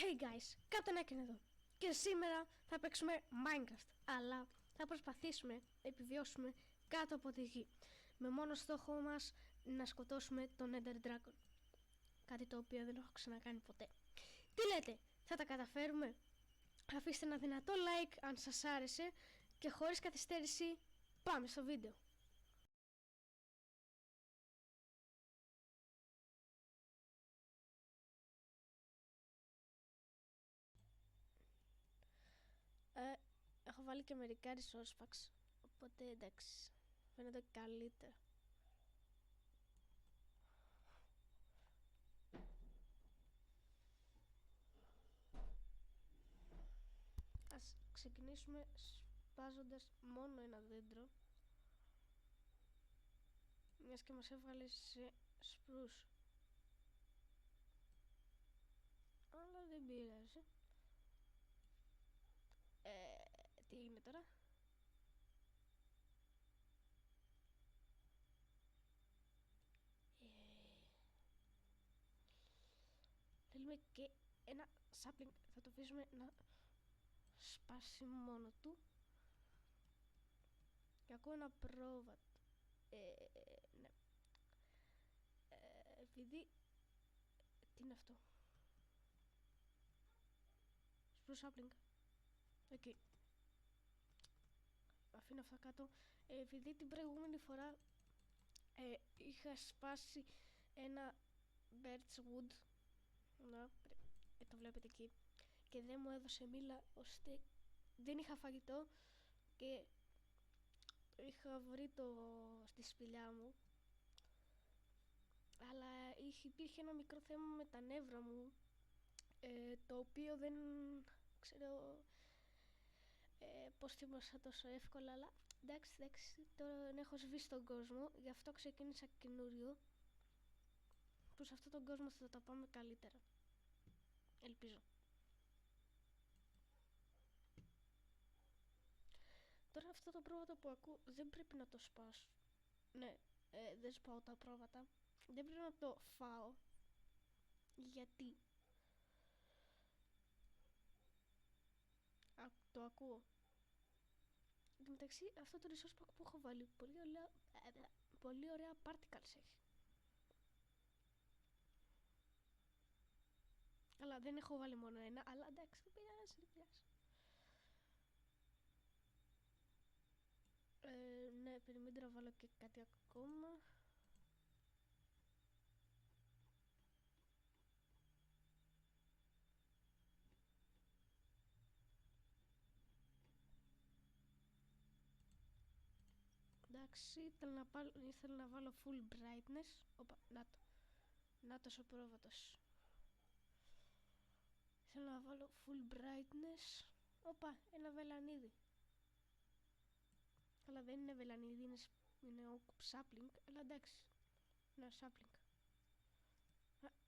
Hey guys, Captain Eken εδώ. Και σήμερα θα παίξουμε Minecraft, αλλά θα προσπαθήσουμε να επιβιώσουμε κάτω από τη γη, με μόνο στόχο μας να σκοτώσουμε τον Ender Dragon. Κάτι το οποίο δεν έχω ξανακάνει ποτέ. Τι λέτε, θα τα καταφέρουμε? Αφήστε ένα δυνατό like αν σας άρεσε και χωρίς καθυστέρηση πάμε στο βίντεο. Έχω βάλει και μερικά resource packs, οπότε εντάξει, φαίνεται καλύτερα. Ας ξεκινήσουμε σπάζοντας μόνο ένα δέντρο, μιας και μας έβγαλε σε spruce. Αλλά δεν πειράζει. Τι έγινε τώρα? Θέλουμε και ένα sapling, θα το αφήσουμε να σπάσει μόνο του. Και ακούω ένα πρόβατο. Ναι. Επειδή... Τι είναι αυτό? Spruce sapling. Εκεί. Αφήνω αυτά κάτω. Επειδή την προηγούμενη φορά είχα σπάσει ένα birch wood, να, το βλέπετε εκεί, και δεν μου έδωσε μήλα, ώστε δεν είχα φαγητό και είχα βρει το στη σπηλιά μου, αλλά υπήρχε ένα μικρό θέμα με τα νεύρα μου, το οποίο δεν ξέρω πώς θύμωσα τόσο εύκολα, αλλά εντάξει, τώρα έχω σβήσει τον κόσμο, γι' αυτό ξεκίνησα καινούριο, που σε αυτόν τον κόσμο θα τα πάμε καλύτερα, ελπίζω. Τώρα αυτό το πρόβατο που ακούω δεν πρέπει να το σπάσω. Ναι, δεν σπάω τα πρόβατα. Δεν πρέπει να το φάω. Γιατί? Το ακούω. Εν τω μεταξύ, αυτό το resource pack που έχω βάλει πολύ ωραία particles έχει. Αλλά δεν έχω βάλει μόνο ένα, αλλά εντάξει, δεν πειράζει. Ναι, περιμένετε να βάλω και κάτι ακόμα. Εντάξει, ήθελα να βάλω full brightness. Οπα, νάτος ο πρόβατος. Ήθελα να βάλω full brightness. Οπα, ένα βελανίδι. Αλλά δεν είναι βελανίδι, είναι oak sapling, αλλά εντάξει. Ναι, sapling.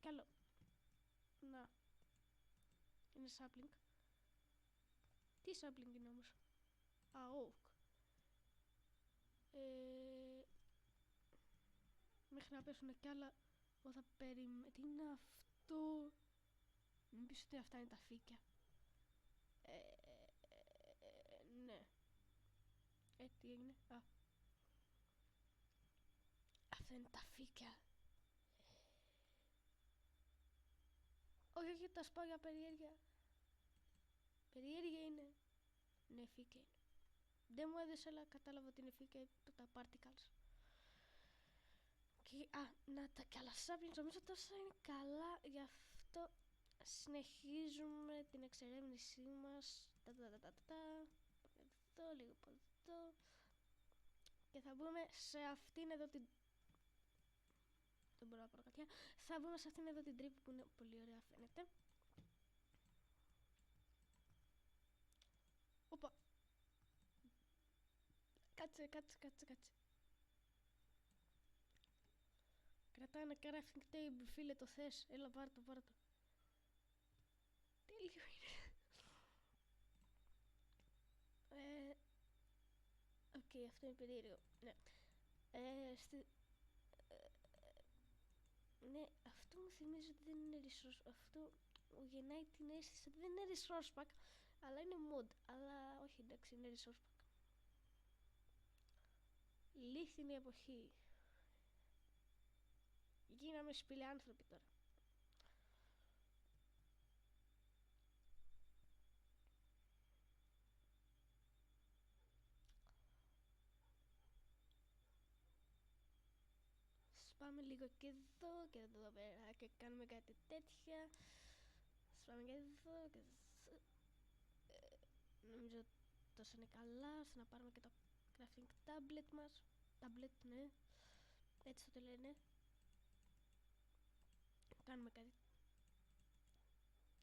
Κι άλλο. Να. Είναι sapling. Τι sapling είναι όμως? Α, oak. Μέχρι να πέσουν κι άλλα, εγώ θα περιμένω. Τι είναι αυτό? Μην πεις ότι αυτά είναι τα φύκια. Ναι. Τι έγινε? Αυτά είναι τα φύκια. Όχι, τα σπάω για περιέργεια. Περιέργεια είναι. Ναι, φύκια είναι. Δεν μου έδωσε, αλλά κατάλαβα ότι είναι φύκια τα particles. Και, να τα κι άλλα saplings, νομίζω τόσα είναι καλά, γι' αυτό συνεχίζουμε την εξερεύνησή μας. Εδώ, λίγο από εδώ. Και θα μπούμε σε αυτήν εδώ την... Δεν μπορώ να πω κάτι. Θα μπούμε σε αυτήν εδώ την τρύπη που είναι πολύ ωραία, φαίνεται. Οπα. Κάτσε. Κρατάω ένα crafting table, φίλε, το θες? Έλα, πάρ' το. Τέλειο είναι. Οκ, αυτό είναι περίεργο. Ναι. Ναι, αυτό μου θυμίζει ότι δεν είναι resource. Αυτό γεννάει την αίσθηση ότι δεν είναι resource pack, αλλά είναι mod. Αλλά όχι, εντάξει, είναι resource pack. Λίθινη εποχή. Γίναμε σπηλιάνθρωποι τώρα. Πάμε λίγο και εδώ πέρα και κάνουμε κάτι τέτοια. Πάμε και εδώ και εδώ. Νομίζω τόσο είναι καλά, ώστε να πάρουμε και το crafting tablet μας. Tablet, ναι, έτσι το λένε. Κάνουμε κάτι.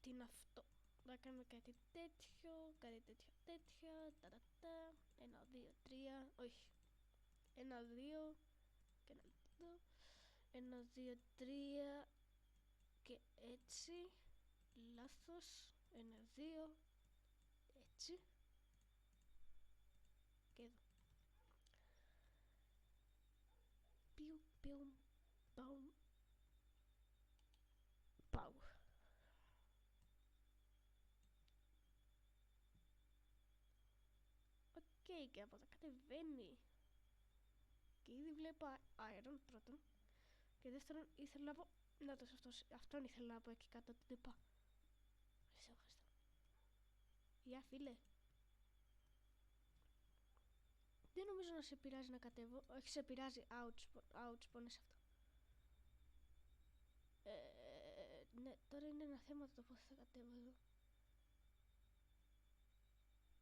Τι είναι αυτό? Να κάνουμε κάτι τέτοιο, τα. 1, 2, 3, όχι. 1, 2 και ένα λεπτό. 1, 2, 3 και έτσι. Λάθος. 1, 2, έτσι. Και εδώ. Πιου, πιου, πάου. Πάου. Οκ, και από εδώ κατεβαίνει. Και ήδη βλέπω iron πρώτον. Και δεύτερον ήθελα να πω. Να το αυτόν ήθελα να πω εκεί κάτω την είπα. Ευχαριστώ. Γεια φίλε. Δεν νομίζω να σε πειράζει να κατέβω. Όχι, σε πειράζει. Ouch, πόνες αυτό. Ναι, τώρα είναι ένα θέμα το πώς θα κατέβω εδώ.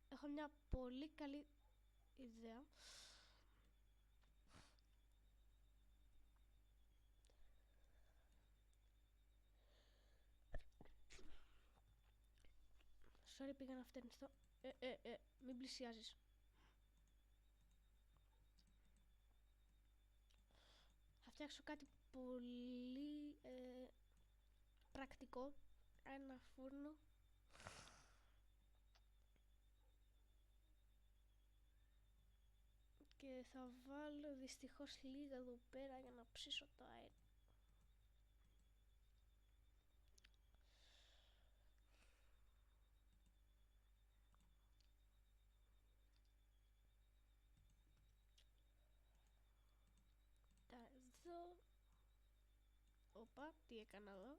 Έχω μια πολύ καλή ιδέα. Sorry, πήγα να φτερνιστώ. Μην πλησιάζεις. Θα φτιάξω κάτι πολύ πρακτικό. Ένα φούρνο. Και θα βάλω δυστυχώς λίγα εδώ πέρα για να ψήσω το αέρα. Εδώ. Οπα, τι έκανα εδώ?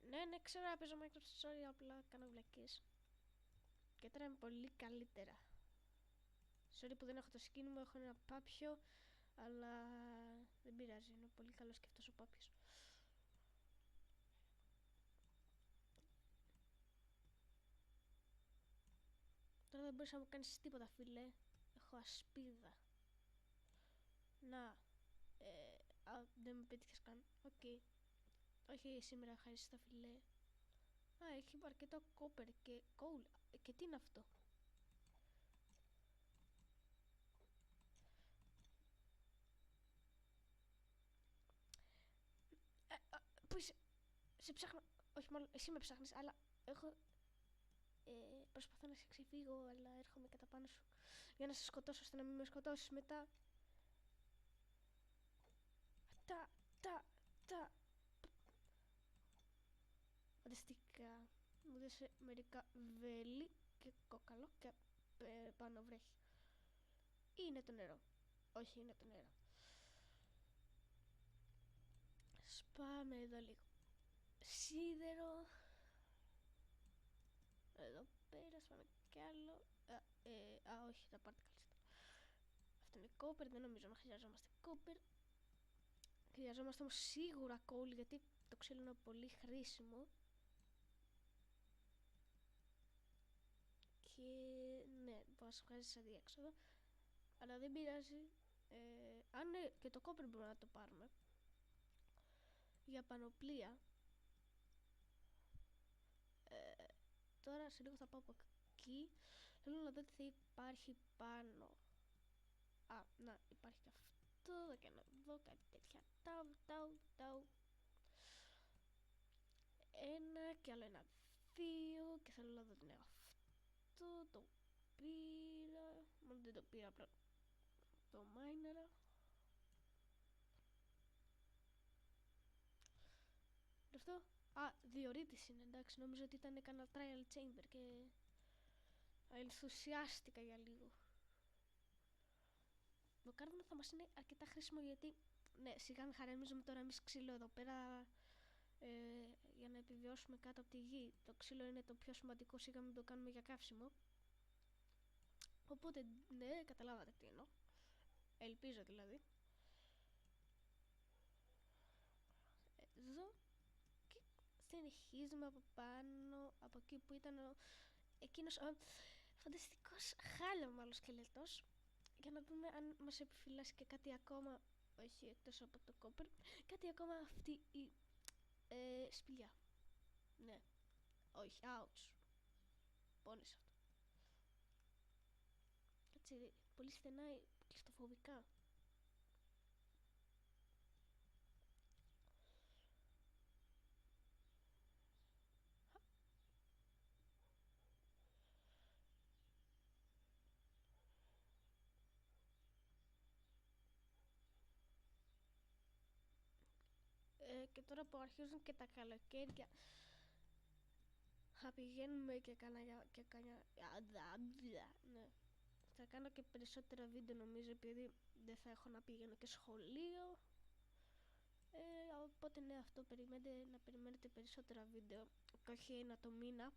Ναι, ξέρω να παίζω Microsoft, sorry, απλά κάνω βλακίες. Και τώρα είμαι πολύ καλύτερα. Sorry που δεν έχω το skin μου, έχω ένα πάπιο, αλλά δεν πειράζει, είναι πολύ καλός και αυτός ο πάπιος. Τώρα δεν μπορείς να μου κάνεις τίποτα, φίλε. Έχω ασπίδα. Να. Δεν με πέτυχες καν. Οκ. Όχι σήμερα, ευχαριστώ, φίλε. Έχει αρκετό κόπερ και coal. Και τι είναι αυτό? Πού είσαι? Σε ψάχνω. Όχι, μάλλον εσύ με ψάχνεις, αλλά έχω... προσπαθώ να σε ξεφύγω, αλλά έρχομαι κατά πάνω σου για να σε σκοτώσω, ώστε να μην με σκοτώσεις μετά. Τα. Φανταστικά. Μου δώσε μερικά βέλη και κόκαλο και πάνω βρέχει. Ή είναι το νερό? Όχι, είναι το νερό. Σπάμε εδώ λίγο σίδερο. Εδώ πέρα σπάμε κι άλλο. Όχι, θα πάρτε καλύτερα. Αυτό είναι κόπερ, δεν νομίζω να χρειαζόμαστε κόπερ. Χρειαζόμαστε όμως σίγουρα coal, γιατί το ξύλο είναι πολύ χρήσιμο. Και ναι, θα σας βγάζει σε διέξοδο. Αλλά δεν πειράζει. Αν ναι, και το κόπερ μπορούμε να το πάρουμε για πανοπλία. Τώρα σε λίγο θα πάω από εκεί. Θέλω να δω τι θα υπάρχει πάνω. Να, υπάρχει και αυτό. Και να δω κάτι τέτοια. Τάου. Ένα και άλλο ένα 2. Και θέλω να δω τι είναι αυτό. Το πήρα. Μόνο δεν το πήρα απλά. Το μάινερα. Αυτό. Α, διορίτης είναι, εντάξει. Νόμιζα ότι ήταν κανένα trial chamber και ενθουσιάστηκα για λίγο. Το κάρβουνο θα μας είναι αρκετά χρήσιμο γιατί, ναι, σιγά μην χαρέμιζουμε τώρα εμείς ξύλο εδώ πέρα για να επιβιώσουμε κάτω από τη γη. Το ξύλο είναι το πιο σημαντικό, σιγά μην το κάνουμε για καύσιμο. Οπότε, ναι, καταλάβατε τι εννοώ. Ελπίζω δηλαδή. Εδώ και συνεχίζουμε από πάνω, από εκεί που ήταν εκείνος ο φανταστικός χάλαμαλος σκελετός, για να δούμε αν μας επιφυλάσσει και κάτι ακόμα, όχι εκτός από το κόπερ, κάτι ακόμα αυτή η σπηλιά. Ναι, όχι, ouch. Πόνισε αυτό. Κάτσε, πολύ στενά, κλειστοφοβικά. Και τώρα που αρχίζουν και τα καλοκαίρια θα πηγαίνουμε και ναι. Θα κάνω και περισσότερα βίντεο νομίζω, επειδή δεν θα έχω να πηγαίνω και σχολείο. Οπότε ναι, αυτό περιμένετε, να περιμένετε περισσότερα βίντεο και όχι ένα το μήνα.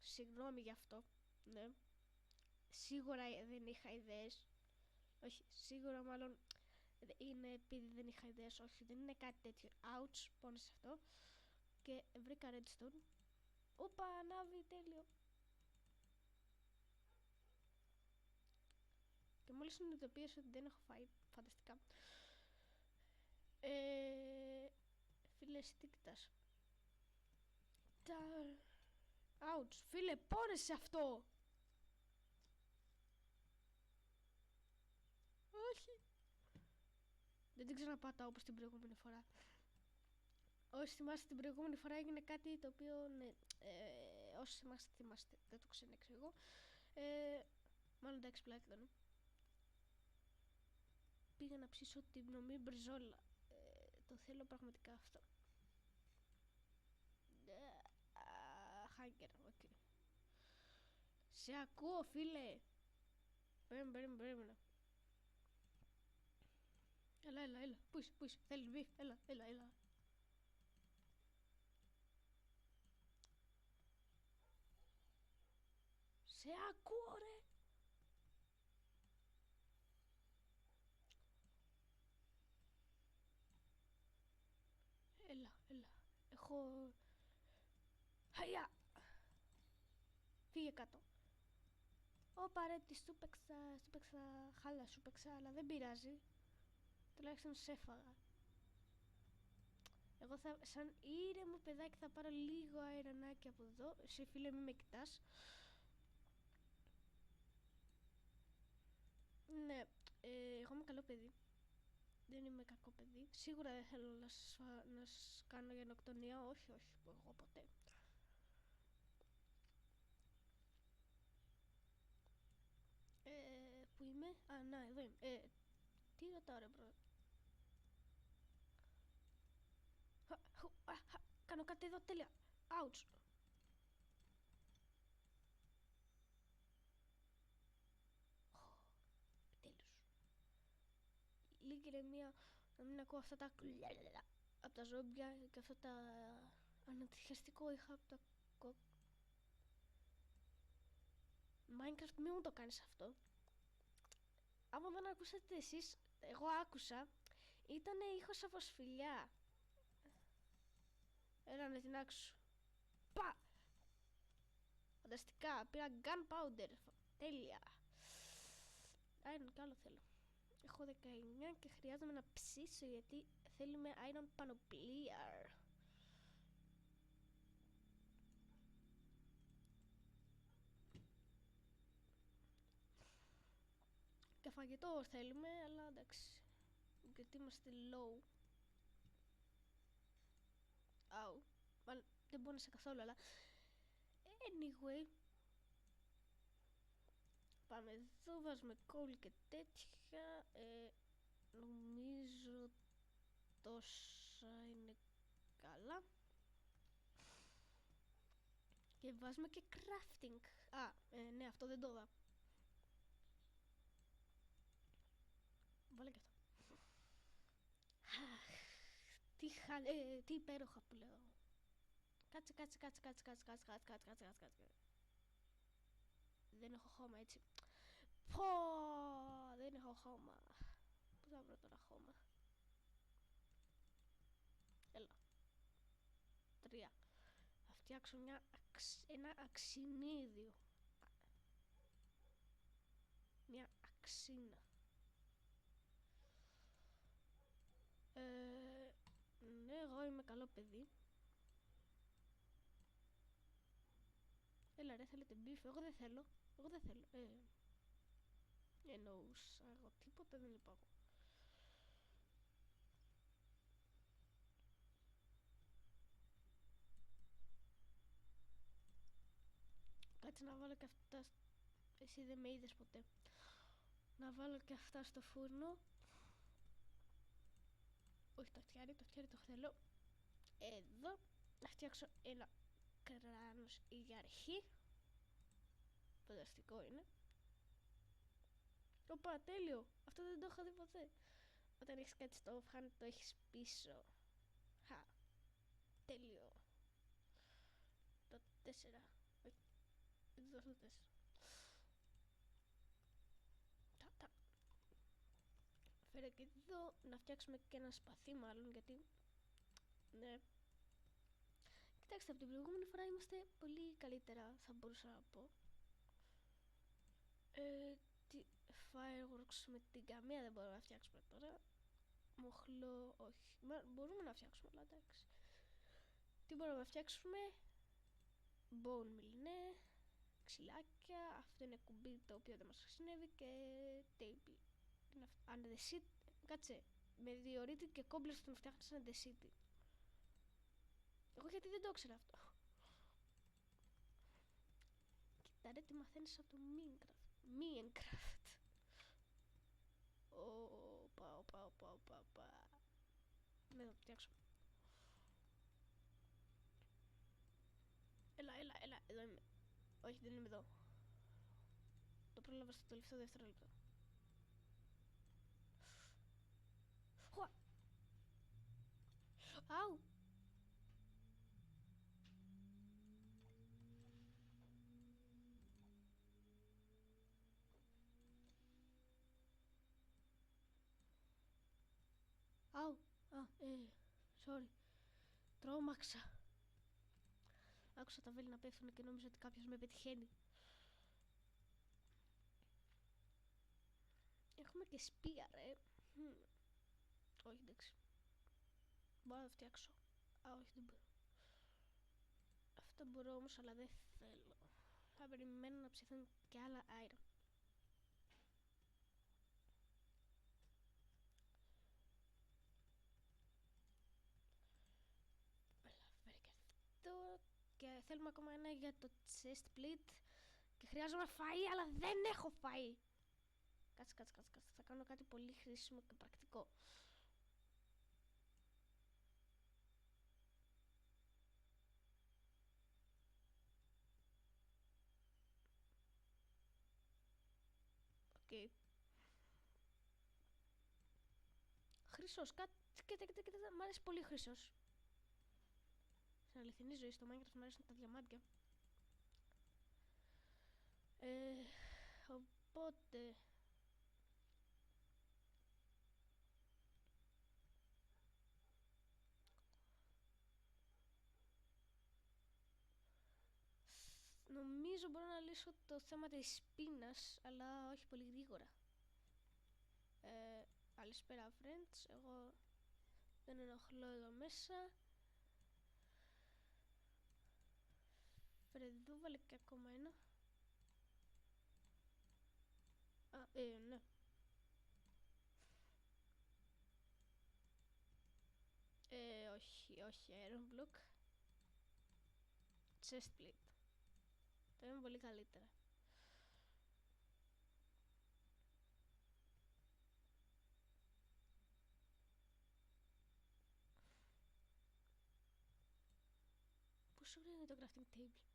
Συγγνώμη γι' αυτό, ναι. Σίγουρα δεν είχα ιδέες. Όχι, σίγουρα μάλλον είναι επειδή δεν είχα ιδέες. Όχι, δεν είναι κάτι τέτοιο. Ouch, πόνισε αυτό. Και βρήκα redstone. Οπα, ανάβει, τέλειο. Και μόλις συνειδητοποίησα ότι δεν έχω φάει, φανταστικά. Φίλε, τι κοιτάς? Ouch, φίλε, πόνεσαι αυτό. Όχι. Δεν την ξαναπάταω όπως την προηγούμενη φορά. Όσοι θυμάστε, την προηγούμενη φορά έγινε κάτι το οποίο, ναι, όσοι θυμάστε, δεν το ξενέξω εγώ. Μάλλον εντάξει, πλάκα ήταν. Πήγα να ψήσω την νομή μπριζόλα. Το θέλω πραγματικά αυτό. Χάγκερ, οκ. Σε ακούω, φίλε. Περίμενε. Έλα. Πού είσαι, θέλει μπιφ, έλα. Σε ακούω, ρε. Έλα. Έχω... Χαϊά. Φύγε κάτω. Ωπα ρε, σου παίξα χάλα, αλλά δεν πειράζει. Τουλάχιστον σε έφαγα. Εγώ θα, σαν ήρεμο παιδάκι, θα πάρω λίγο αερονάκι από εδώ. Εσύ, φίλε, μη με κοιτάς. Ναι, εγώ είμαι καλό παιδί. Δεν είμαι κακό παιδί. Σίγουρα δεν θέλω να σας κάνω γενοκτονία. Όχι, εγώ ποτέ. Πού είμαι? Α, να, εδώ είμαι. Τι ρωτάω, ρε, μπρο? Κάνω κάτι εδώ, τέλεια. Ouch. Τέλος. Λίγη ηρεμία, να μην ακούω αυτά τα από τα ζόμπια και αυτά τα ανατριχιαστικό είχα από τα Minecraft. Μη μου το κάνεις αυτό. Άμα δεν ακούσατε εσείς, εγώ άκουσα. Ήτανε ήχος από σφυλιά. Έλα να την άκουσω. Πα! Φανταστικά, πήρα gunpowder. Τέλεια. Iron κι άλλο θέλω. Έχω 19 και χρειάζομαι να ψήσω γιατί θέλουμε iron panoplia. Και φαγητό θέλουμε, αλλά εντάξει. Γιατί είμαστε low. Αου. Μάλλον δεν πόνεσε καθόλου, αλλά anyway. Πάμε εδώ, βάζουμε coal και τέτοια. Νομίζω τόσα είναι καλά. Και βάζουμε και crafting. Ναι, αυτό δεν το είδα. Βάλε και αυτό. Τι υπέροχα που λέω. Κάτσε. Δεν έχω χώμα, έτσι. Πω, δεν έχω χώμα. Πού θα βρω τώρα χώμα? Έλα. 3. Θα φτιάξω ένα αξινίδιο. Μια αξίνα. Ναι, εγώ είμαι καλό παιδί. Έλα ρε, θέλετε μπιφ? Εγώ δεν θέλω. Εννοούσα εγώ, τίποτα δεν είπα εγώ. Κάτσε να βάλω και αυτά. Εσύ δεν με είδες ποτέ. Να βάλω και αυτά στο φούρνο. Όχι, το φτιάρι το θέλω εδώ. Να φτιάξω ένα κράνος για αρχή. Φανταστικό είναι. Οπα, τέλειο. Αυτό δεν το είχα δει ποτέ. Όταν έχεις κάτι στο offhand το έχεις πίσω. Τέλειο. Το 4. Όχι, δεν το 4. Φέρε και εδώ να φτιάξουμε και ένα σπαθί μάλλον, γιατί ναι. Κοιτάξτε, από την προηγούμενη φορά είμαστε πολύ καλύτερα, θα μπορούσα να πω. Fireworks με την καμία δεν μπορούμε να φτιάξουμε τώρα. Μοχλό, όχι. Μπορούμε να φτιάξουμε, αλλά εντάξει. Τι μπορούμε να φτιάξουμε? Bone meal, ναι. Ξυλάκια, αυτό είναι κουμπί το οποίο δεν μας χρησιμεύει. Και table. Andesite, κάτσε. Με διορίτη και κόμπλες τον φτιάχνεις andesite. Εγώ γιατί δεν το ξέρω αυτό. Κοίτα ρε, τι μαθαίνεις από το Minecraft. Οπα. Δεν θα το φτιάξω. Έλα, εδώ είμαι. Όχι, δεν είμαι εδώ. Το πρόλαβα στο τελευταίο δευτερόλεπτο. Αου! Sorry. Τρόμαξα. Άκουσα τα βέλη να πέφτουν και νόμιζα ότι κάποιος με πετυχαίνει. Έχουμε και σπία, ρε. Όχι, εντάξει. Μπορώ να το φτιάξω. Όχι, δεν μπορώ. Αυτό μπορώ όμως, αλλά δεν θέλω. Θα περιμένω να ψηθούν και άλλα iron. Φέρε και αυτό. Και θέλουμε ακόμα ένα για το chest plate. Και χρειάζομαι φαΐ, αλλά δεν έχω φαΐ. Κάτσε. Θα κάνω κάτι πολύ χρήσιμο και πρακτικό. Οκ. Χρυσός, κοίτα, μ' αρέσει πολύ χρυσός. Στην αληθινή ζωή στο Minecraft μου αρέσουν τα διαμάντια. Οπότε... νομίζω μπορώ να λύσω το θέμα της πείνας, αλλά όχι πολύ γρήγορα. Καλησπέρα friends, εγώ δεν ενοχλώ εδώ μέσα. Φρεδού, βάλε και ακόμα ένα. Ναι. Όχι, iron block. Chest plate. Το είναι πολύ καλύτερα. Πόσο ωραίο είναι το crafting table.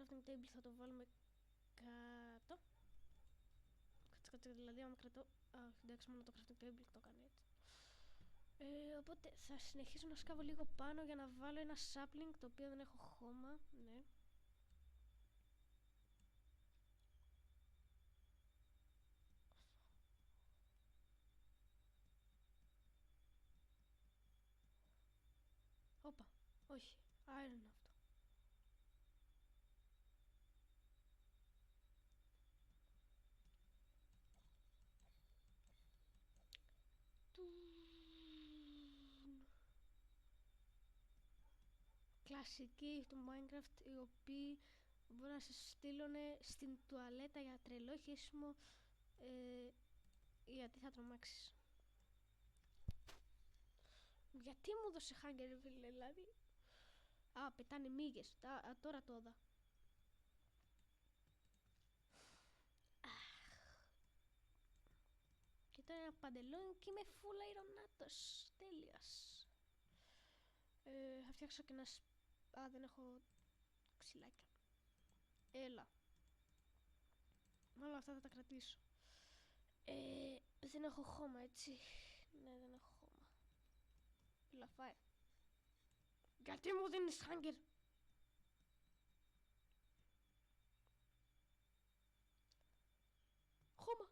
crafting table θα το βάλουμε κάτω. Κάτσε, δηλαδή άμα κρατώ... εντάξει, μόνο το crafting table το κάνει έτσι. Οπότε θα συνεχίσω να σκάβω λίγο πάνω για να βάλω ένα sapling, το οποίο δεν έχω χώμα, ναι. Όπα, όχι, iron είναι αυτό. Κλασική του Minecraft, οι οποίοι μπορεί να σε στείλουν στην τουαλέτα για τρελό χέσιμο, γιατί θα τρομάξεις. Γιατί μου έδωσε hunger, φίλε, δηλαδή. Πετάνε μύγες, τώρα το είδα. Και τώρα ένα παντελόνι και είμαι full αερονάτος. Τέλειος. Θα φτιάξω και ένα... δεν έχω ξυλάκια. Έλα. Όλα αυτά θα τα κρατήσω. Δεν έχω χώμα, έτσι. Ναι, δεν έχω χώμα. Έλα, φάε. Γιατί μου δίνεις hunger? Χώμα.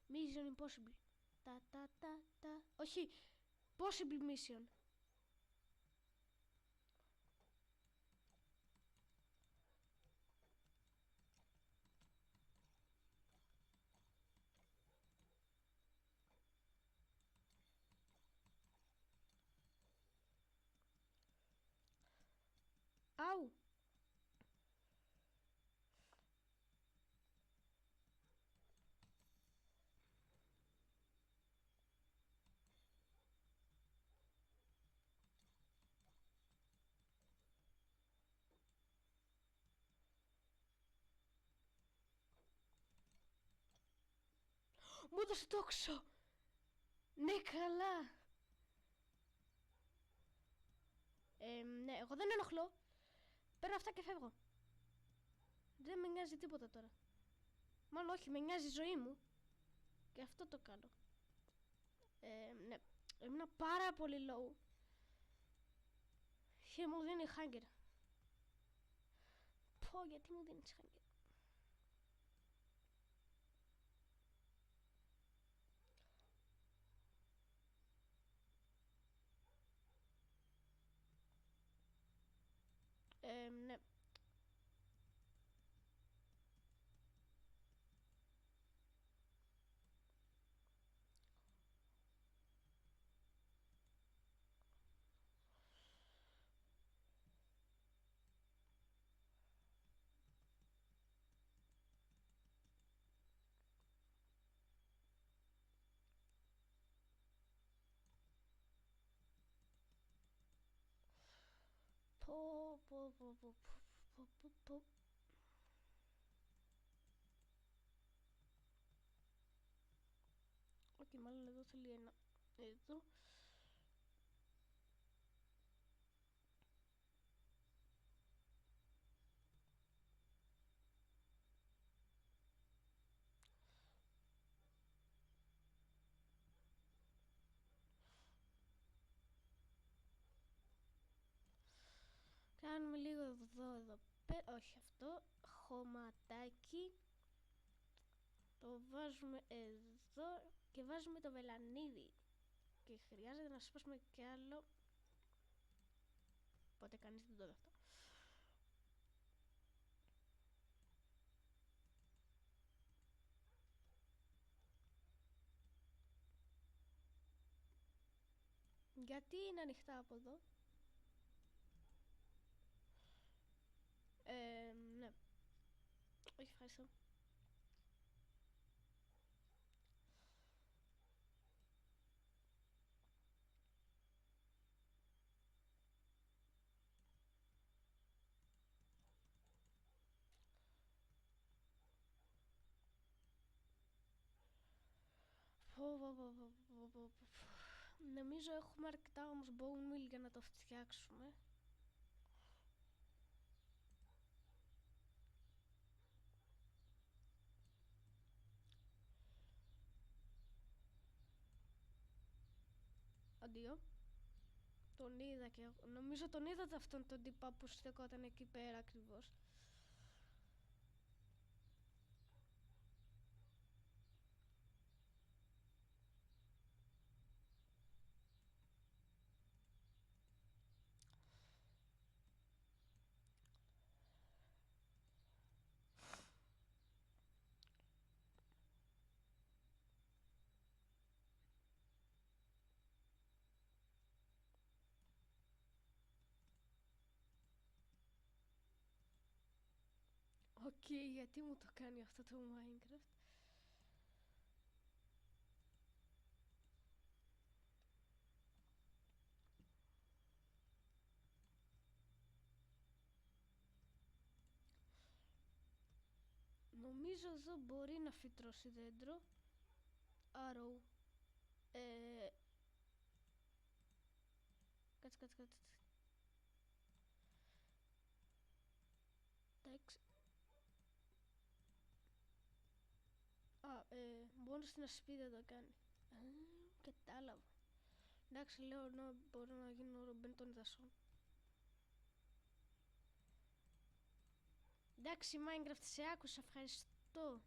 Mission impossible. Όχι. Possible mission. Αου. Μου έδωσε τόξο. Ναι, καλά. Ναι, εγώ δεν ενοχλώ. Παίρνω αυτά και φεύγω. Δεν με νοιάζει τίποτα τώρα. Μάλλον όχι, με νοιάζει η ζωή μου. Και αυτό το κάνω. Ναι. Έμεινα πάρα πολύ low. Και μου δίνει hunger. Πω, γιατί μου δίνεις hunger? Ναι. Πω. Όχι, μάλλον εδώ θέλει ένα. Εδώ. Κάνουμε λίγο εδώ πέρα. Όχι αυτό. Χωματάκι. Το βάζουμε εδώ και βάζουμε το βελανίδι. Και χρειάζεται να σπάσουμε κι άλλο. Οπότε κανείς δεν το δει αυτό. Γιατί είναι ανοιχτά από εδώ? Ναι. Όχι, ευχαριστώ. Νομίζω έχουμε αρκετά όμως bone meal για να το φτιάξουμε. Αντίο. Τον είδα και εγώ. Νομίζω τον είδατε αυτόν τον τύπα που στεκόταν εκεί πέρα ακριβώς. Οκ, γιατί μου το κάνει αυτό το Minecraft. Νομίζω εδώ μπορεί να φυτρώσει δέντρο. Arrow. Κάτσε. Εντάξει. Μόνο στην ασπίδα το κάνει. Κατάλαβα. Εντάξει, λέω να μπορώ να γίνω ο Ρομπέν των δασών. Εντάξει, Minecraft, σε άκουσα, ευχαριστώ.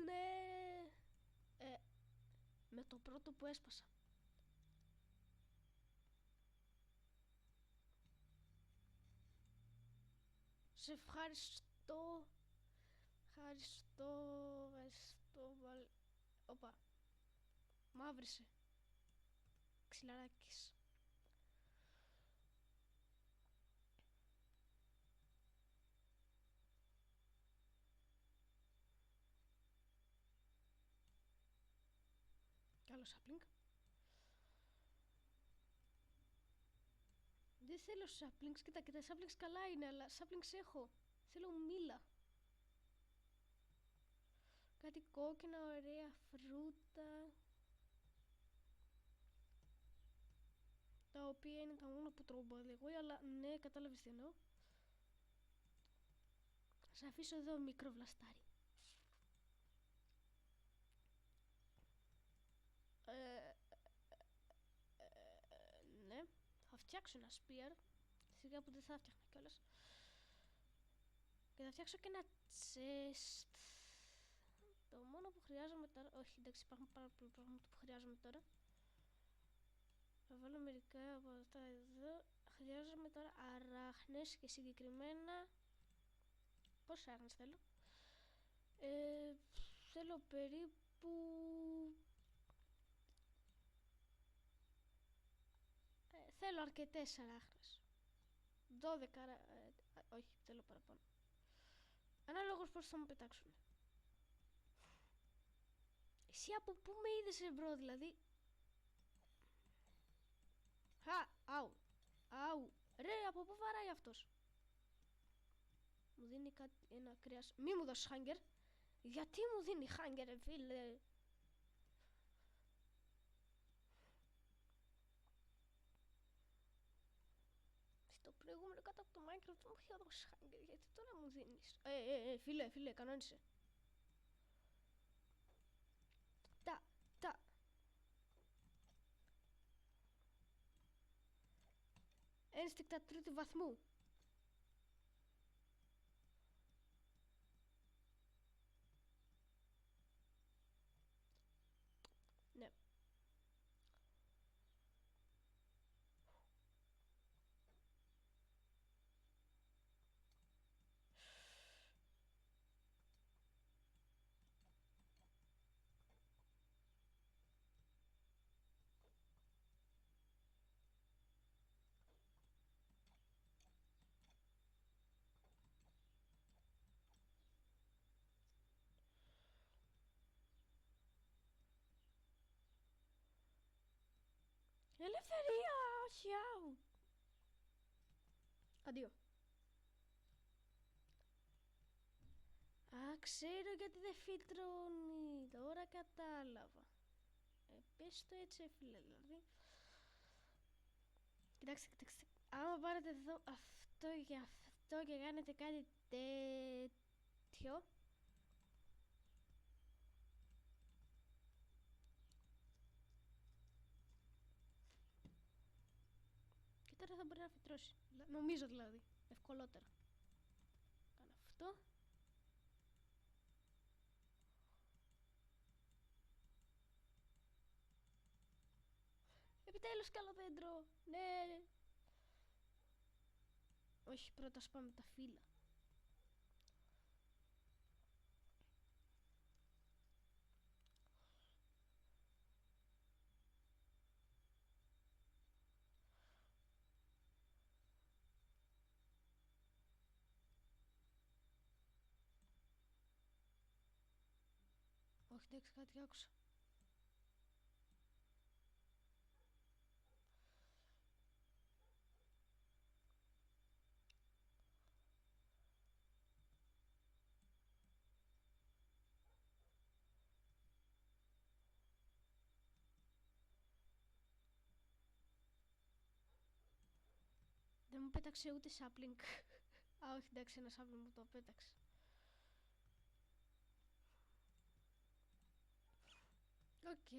Ναι. Με το πρώτο που έσπασα. Σε ευχαριστώ. Ευχαριστώ. Οπα. Μαύρισε. Ξυλαράκης. Κι άλλο σάπλινγκ. Δεν θέλω σάπλινγκς. Κοίτα, και τα σάπλινγκς καλά είναι, αλλά σάπλινγκς έχω. Θέλω μήλα. Κάτι κόκκινα, ωραία φρούτα. Τα οποία είναι τα μόνα που τρώω εγώ, αλλά ναι, κατάλαβες τι εννοώ. Ας αφήσω εδώ μικρό βλαστάρι. Ναι, θα φτιάξω ένα spear. Σιγά που δεν θα φτιάχνα κιόλας. Και θα φτιάξω και ένα chest. Το μόνο που χρειάζομαι τώρα... Όχι, εντάξει, υπάρχουν πάρα πολλά πράγματα που χρειάζομαι τώρα. Θα βάλω μερικά από αυτά εδώ. Χρειάζομαι τώρα αράχνες και συγκεκριμένα... Πόσες αράχνες θέλω? Θέλω περίπου... θέλω αρκετές αράχνες. 12 όχι, θέλω παραπάνω. Ανάλογος πώς θα μου πετάξουν. Εσύ από πού με είδες, μπρο, δηλαδή? Αου. Ρε, από πού βαράει αυτός? Μου δίνει ένα κρέας. Μη μου δώσεις hunger. Γιατί μου δίνει hunger, ρε φίλε? Στο προηγούμενο κάτω από το Minecraft μου είχε δώσει hunger. Γιατί τώρα μου δίνεις? Φίλε, κανόνισε. Τα. Ένστικτα τρίτη βαθμού. Ναι. Ελευθερία! Όχι, αου! Αντίο. ξέρω γιατί δεν φιλτρώνει. Τώρα κατάλαβα. Πες το έτσι, φίλε, δηλαδή. Κοιτάξτε. Άμα πάρετε εδώ αυτό και κάνετε κάτι τέτοιο. Και τώρα θα μπορεί να φιλτρώσει. Νομίζω δηλαδή. Ευκολότερα. Κάνω αυτό. Επιτέλους καλό δέντρο. Ναι. Όχι, πρώτα σπάμε τα φύλλα. Όχι, εντάξει, κάτι άκουσα. Δεν μου πέταξε ούτε sapling. Α, όχι, εντάξει, ένα sapling μου το πέταξε. Οκ.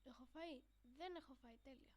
Έχω φάει? Δεν έχω φάει, τέλεια.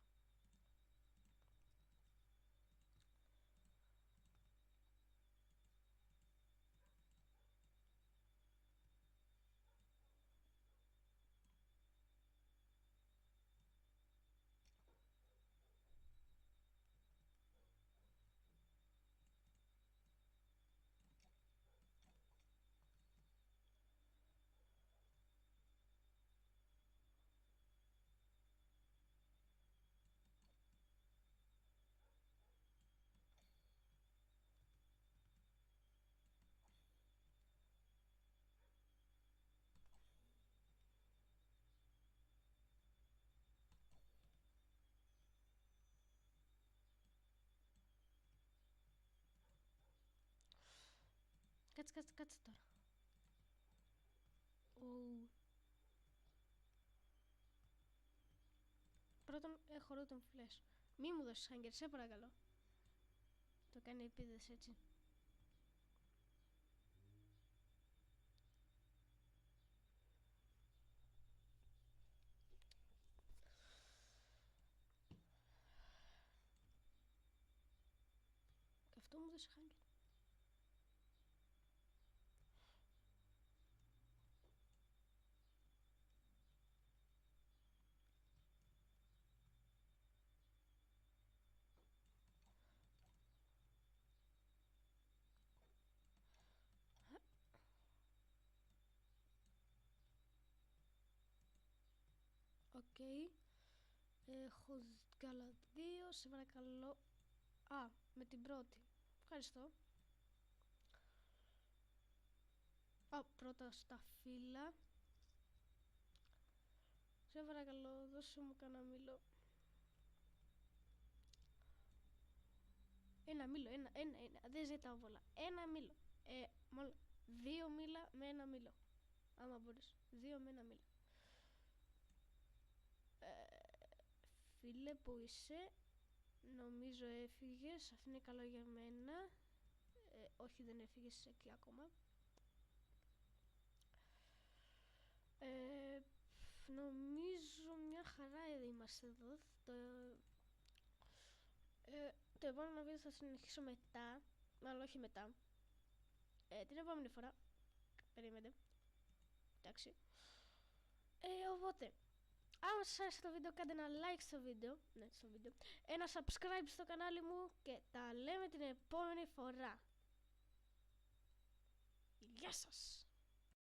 Κάτσε τώρα. Πρώτον έχω rotten flash. Μη μου δώσεις hanger, σε παρακαλώ. Το κάνει επίδεση έτσι. Και αυτό μου δώσει hanger. Οκ. Έχω καλά 2, σε παρακαλώ. Α, με την πρώτη. Ευχαριστώ. Α, πρώτα στα φύλλα. Σε παρακαλώ, δώσε μου κανένα μήλο. Ένα μήλο, ένα. Δεν ζητάω πολλά. Ένα μήλο. Μόνο 2 μήλα με ένα μήλο. Άμα μπορείς. 2 με ένα μήλο. Φίλε, που είσαι? Νομίζω έφυγες. Αυτό είναι καλό για μένα. Όχι, δεν έφυγες εκεί ακόμα. Νομίζω μια χαρά είμαστε εδώ. Το επόμενο βίντεο θα συνεχίσω μετά. Μάλλον όχι μετά. Την επόμενη φορά. Περίμενε. Εντάξει. Οπότε, άμα σας άρεσε το βίντεο, κάντε ένα like στο βίντεο. Ναι, στο βίντεο. Ένα subscribe στο κανάλι μου. Και τα λέμε την επόμενη φορά. Γεια σας.